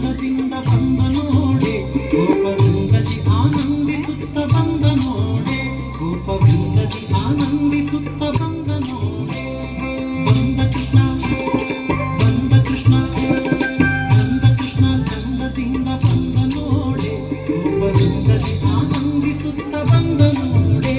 ಚಂದದಿಂದ ಬಂದ ನೋಡೆ ಗೋಪವೃಂದದಿ ಆನಂದಿಸುತ್ತ ಬಂದ ನೋಡೆ ಗೋಪವೃಂದದಿ ಆನಂದಿಸುತ್ತ ಬಂದ ನೋಡೆ ಬಂದ ಕೃಷ್ಣ ಬಂದ ಕೃಷ್ಣ ಬಂದ ಕೃಷ್ಣ ಚಂದದಿಂದ ಬಂದ ನೋಡೆ ಗೋಪವೃಂದದಿ ಆನಂದಿಸುತ್ತ ಬಂದ ನೋಡೆ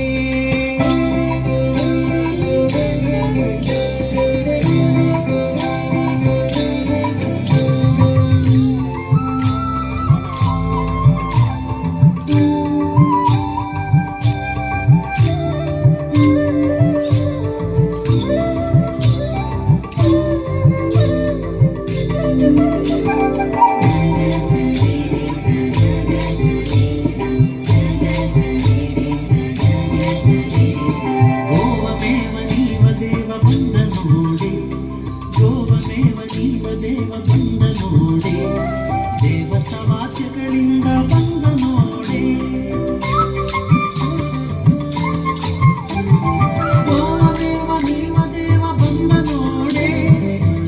ದೇವ ಬಂದ ನೋಡೆ ದೇವತಾವಾಕ್ಯಗಳಿಂದ ಬಂದ ನೋಡೆ ಗೋವದೇವ ನೀವ ದೇವ ಬಂದ ನೋಡೆ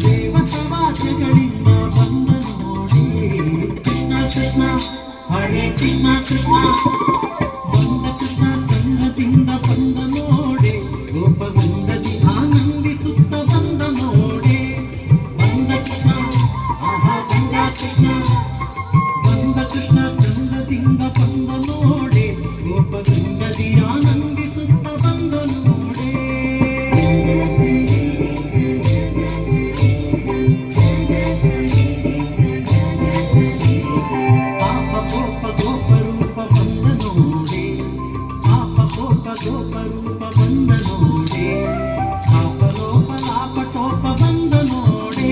ದೇವತಾವಾಕ್ಯಗಳಿಂದ ಬಂದ ನೋಡೆ ಕೃಷ್ಣ ಕೃಷ್ಣ ಹರೇ ಕೃಷ್ಣ ಕೃಷ್ಣ ಬಂದ ಕೃಷ್ಣ ಚಂದದಿಂದ ಬಂದ ನೋಡೆ ಗೋಪವೃಂದದಿ ಆನಂದಿಸುತ್ತ ಬಂದ ನೋಡೆ ಬಂದ ಕೃಷ್ಣ ಚಂದದಿಂದ ಬಂದ ನೋಡೆ ಗೋಪವೃಂದದಿ ಆನಂದಿಸುತ್ತ ಬಂದ ನೋಡೆ ಪಾಪ ಕೋಪ ಗೋಪರೂಪ ಬಂದ ನೋಡೆ ಪಾಪ ಕೋಪ ಗೋಪರೂಪ ಬಂದ ನೋಡೆ ಪಾಪ ಲೋಪ ಲಾಪ ಟೋಪ ಬಂದ ನೋಡೆ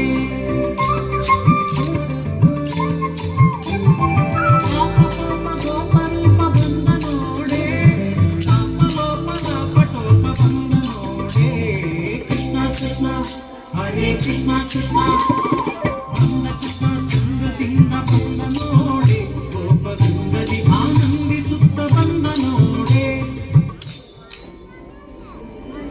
Hare Krishna Krishna